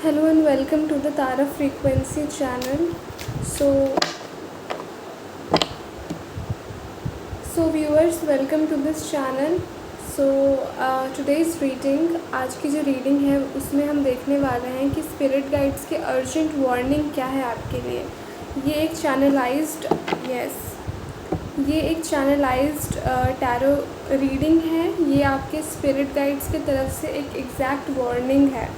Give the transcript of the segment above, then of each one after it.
Hello and welcome to the Tara Frequency channel. So, viewers, welcome to this channel. Today's reading, आज की जो reading है उसमें हम देखने वाले हैं कि स्पिरिट गाइड्स के अर्जेंट वार्निंग क्या है आपके लिए। ये एक चैनलाइज्ड टैरो रीडिंग है। ये आपके स्पिरिट गाइड्स की तरफ से एक एग्जैक्ट वार्निंग है।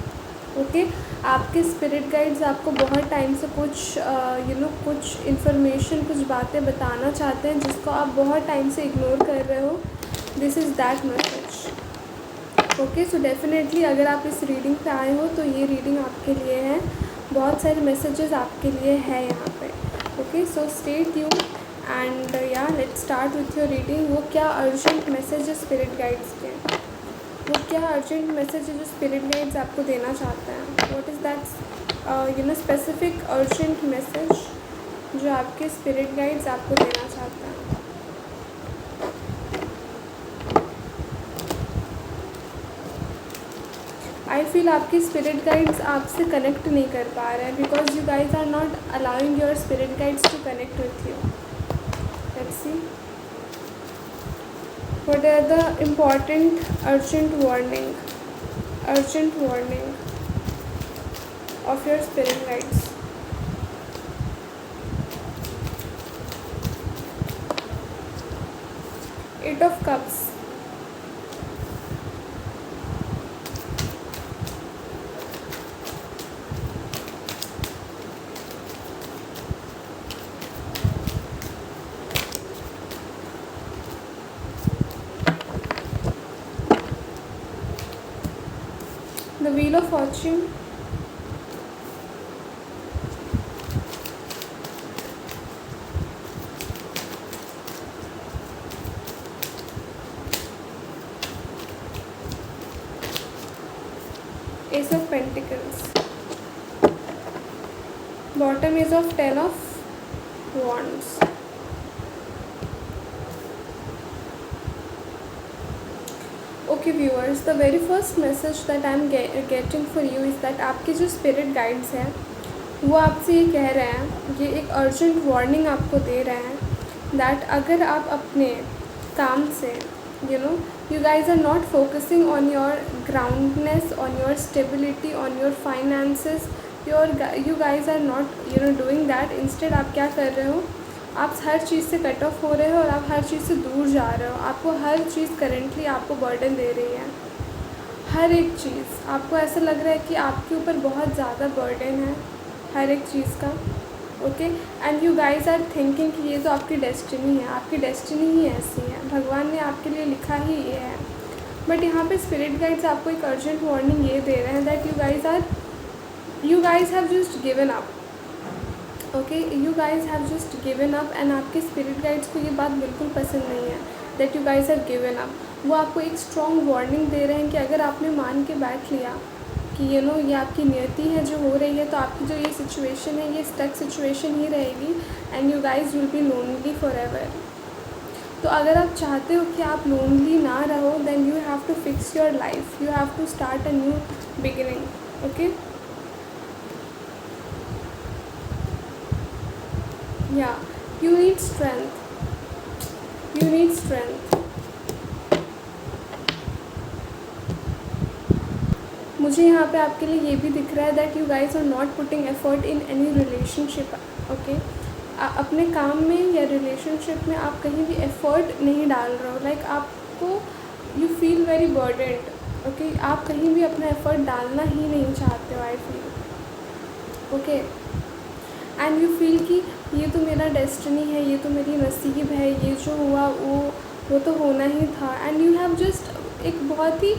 ओके आपके स्पिरिट गाइड्स आपको बहुत टाइम से कुछ इन्फॉर्मेशन, कुछ बातें बताना चाहते हैं जिसको आप बहुत टाइम से इग्नोर कर रहे हो। This is that message. Okay so definitely अगर आप इस रीडिंग पे आए हो तो ये रीडिंग आपके लिए है। बहुत सारे मैसेजेस आपके लिए है यहाँ पे। Okay so stay tuned and let's start with your reading. वो क्या अर्जेंट मैसेज है स्पिरिट गाइड्स के, वो क्या अर्जेंट मैसेज है जो स्पिरिट गाइड्स आपको देना चाहते हैं। What is that specific urgent message जो आपके स्पिरिट गाइड्स आपको देना चाहते हैं। आई फील आपके स्पिरिट गाइड्स आपसे कनेक्ट नहीं कर पा रहे हैं because you guys are not allowing your spirit guides to connect with you. Let's see what are the important urgent warning of your spirit guides. Eight of Cups, the Wheel of Fortune, Ace of Pentacles, bottom is of Ten of Wands. Okay viewers, the very first message that I am getting for you is that आपके जो spirit guides हैं वो आपसे ये कह रहे हैं, ये एक अर्जेंट वार्निंग आपको दे रहे हैं दैट अगर आप अपने काम से you guys are not focusing on your groundedness, on your stability, on your finances, you guys are not doing that. Instead आप क्या कर रहे हो, आप हर चीज़ से कट ऑफ हो रहे हो और आप हर चीज़ से दूर जा रहे हो। आपको हर चीज़ करेंटली आपको बर्डन दे रही है, हर एक चीज़ आपको ऐसा लग रहा है कि आपके ऊपर बहुत ज़्यादा बर्डन है हर एक चीज़ का। Okay and you guys are thinking कि ये तो आपकी डेस्टिनी है, आपकी डेस्टिनी ही ऐसी है, भगवान ने आपके लिए लिखा ही ये है। बट यहाँ पे स्पिरिट गाइड्स आपको एक अर्जेंट वार्निंग ये दे रहे हैं that you guys have just given up. Okay you guys have just given up and आपके स्पिरिट गाइड्स को ये बात बिल्कुल पसंद नहीं है that you guys have given up. वो आपको एक स्ट्रॉन्ग वार्निंग दे रहे हैं कि अगर आपने मान के बैठ लिया कि ये आपकी नियति है जो हो रही है, तो आपकी जो ये सिचुएशन है ये स्टक सिचुएशन ही रहेगी and you guys will be lonely for ever. तो अगर आप चाहते हो कि आप लोनली ना रहो then you have to fix your life, you have to start a new beginning. Okay you need strength. मुझे यहाँ पे आपके लिए ये भी दिख रहा है that you guys are not putting effort in any relationship. Okay अपने काम में या रिलेशनशिप में आप कहीं भी एफर्ट नहीं डाल रहे हो, लाइक आपको you feel very burdened. Okay आप कहीं भी अपना एफर्ट डालना ही नहीं चाहते हो, I feel. Okay and you feel कि ये तो मेरा डेस्टिनी है, ये तो मेरी नसीब है, ये जो हुआ वो तो होना ही था। एंड यू हैव जस्ट एक बहुत ही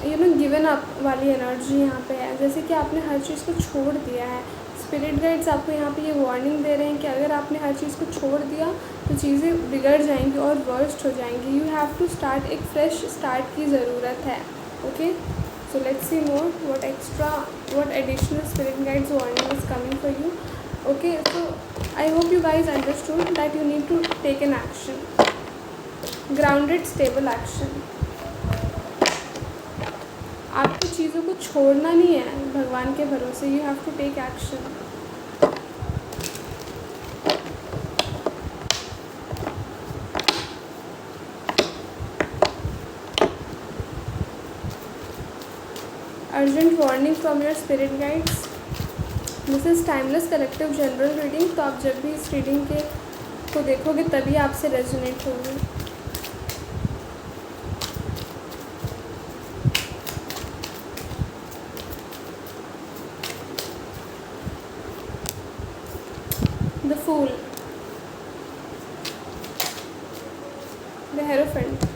गिवन अप वाली एनर्जी यहाँ पे है, जैसे कि आपने हर चीज़ को छोड़ दिया है। स्पिरिट गाइड्स आपको यहाँ पे ये वार्निंग दे रहे हैं कि अगर आपने हर चीज़ को छोड़ दिया तो चीज़ें बिगड़ जाएंगी और वर्स्ट हो जाएंगी। यू हैव टू स्टार्ट, एक फ्रेश स्टार्ट की ज़रूरत है। Okay so let's see more what additional spirit guides warning is coming for you. Okay so I hope you guys understood that you need to take an action, grounded stable action. आपको चीज़ों को छोड़ना नहीं है भगवान के भरोसे, you have to take action. Urgent warning from your spirit guides. This is timeless collective general reading. तो आप जब भी इस रीडिंग के को देखोगे तभी आपसे रेजोनेट होगी। The fool, the hierophant,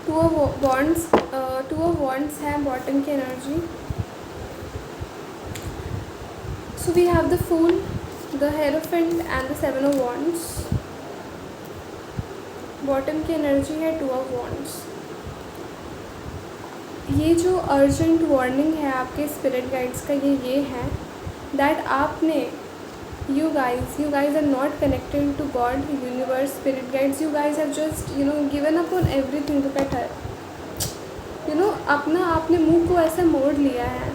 two of wands. Two of wands है बॉटम की energy. So we have the fool, the hierophant and the seven of wands. Bottom की एनर्जी है टू ऑफ वॉन्ड्स। ये जो अर्जेंट वार्निंग है आपके spirit guides का ये है दैट आपने you guys are not connected to God, universe, spirit guides. You guys have just given up on everything. Look at her. अपना आपने मुंह को ऐसे मोड़ लिया है,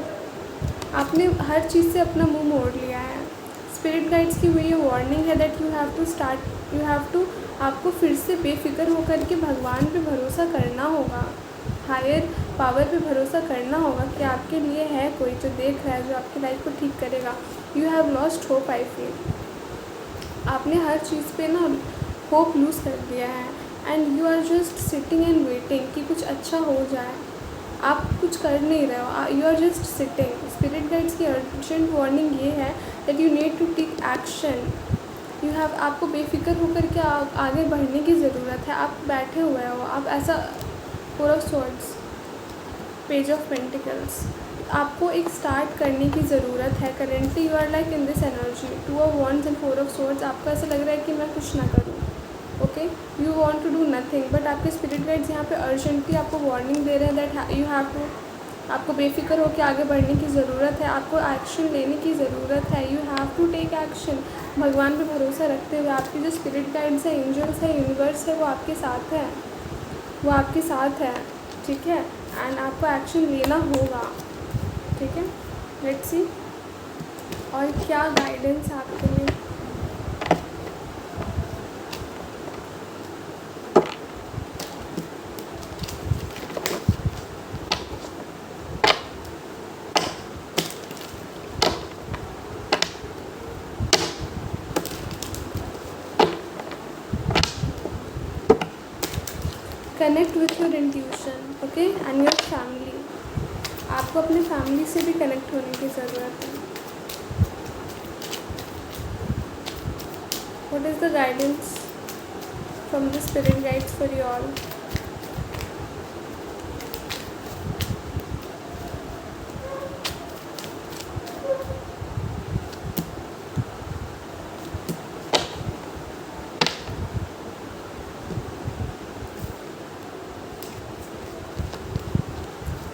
आपने हर चीज़ से अपना मुंह मोड़ लिया है। स्पिरिट गाइड्स की ये वार्निंग है दैट यू हैव टू आपको फिर से बेफिक्र होकर के भगवान पे भरोसा करना होगा, हायर पावर पे भरोसा करना होगा कि आपके लिए है कोई जो देख रहा है, जो आपकी लाइफ को ठीक करेगा। You have lost hope, I feel. आपने हर चीज़ पे ना होप लूज़ कर दिया है and you are just sitting and waiting कि कुछ अच्छा हो जाए। आप कुछ कर नहीं रहे हो, you are just sitting. Spirit guides की अर्जेंट वार्निंग ये है that you need to take action. आपको बेफिक्र होकर के आगे बढ़ने की ज़रूरत है। आप बैठे हुए हो, आप ऐसा four of swords, page of pentacles, आपको एक स्टार्ट करने की ज़रूरत है। Currently you are like in this energy, two of wands and four of swords. आपको ऐसा लग रहा है कि मैं कुछ ना करूँ, okay, you want to do nothing. But आपके स्पिरिट गाइड्स यहाँ पे अर्जेंटली आपको वार्निंग दे रहे हैं दैट यू हैव टू, आपको बेफिक्र होकर आगे बढ़ने की ज़रूरत है, आपको एक्शन लेने की ज़रूरत है। You have to take action. भगवान पे भरोसा रखते हुए आपकी जो स्पिरिट गाइड्स है, एंजल्स है, यूनिवर्स है, वो आपके साथ है, वो आपके साथ है, ठीक है। एंड आपको एक्शन लेना होगा, ठीक है। लेट्स सी और क्या गाइडेंस आपके लिए। Connect with your intuition, okay, and your family. आपको अपने फैमिली से भी कनेक्ट होने की ज़रूरत है। What is the guidance from the spirit guides for you all?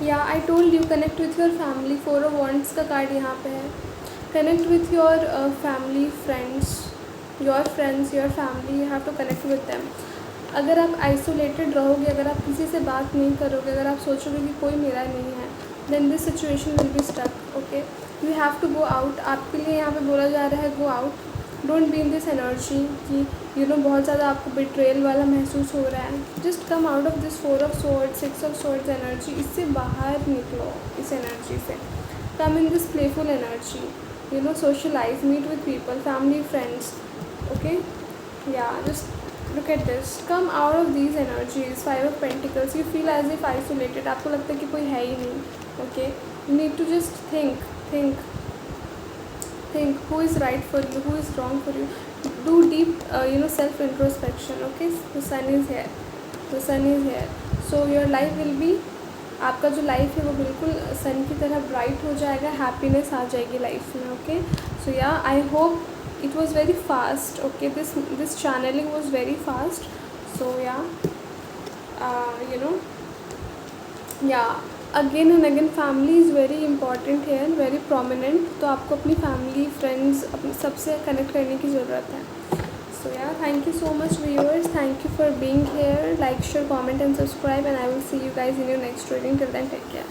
या I told you connect with your family. Four of wands का कार्ड यहाँ पे है। Connect with your family, friends, your family, you have to connect with them. अगर आप isolated रहोगे, अगर आप किसी से बात नहीं करोगे, अगर आप सोचोगे कि कोई मेरा नहीं है, then this situation will be stuck, okay. You have to go out. आपके लिए यहाँ पे बोला जा रहा है go out, don't be in this energy कि बहुत ज़्यादा आपको बिट्रेयल वाला महसूस हो रहा है। Just come out of this four of swords, six of swords energy. इससे बाहर निकलो, इस एनर्जी से। Come in this playful energy, socialise, meet with people, family, friends, okay. या just look at this, come out of these energies. Five of pentacles, you feel as if isolated. आपको लगता है कि कोई है ही नहीं, okay. You need to just think who is right for you, who is wrong for you. Do deep self introspection, okay. The sun is here, so your life will be आपका जो लाइफ है वो बिल्कुल सन की तरह bright हो जाएगा, happiness आ जाएगी लाइफ में. ओके, सो या I hope it was very fast. Okay, this channeling was very fast. So yeah, you know, yeah, again and again family is very important here, very prominent. तो आपको अपनी family, friends, अपने सबसे connect करने की ज़रूरत है. So yeah, thank you so much viewers, thank you for being here. Like, share, comment and subscribe, and I will see you guys in your next reading. Till then, take care.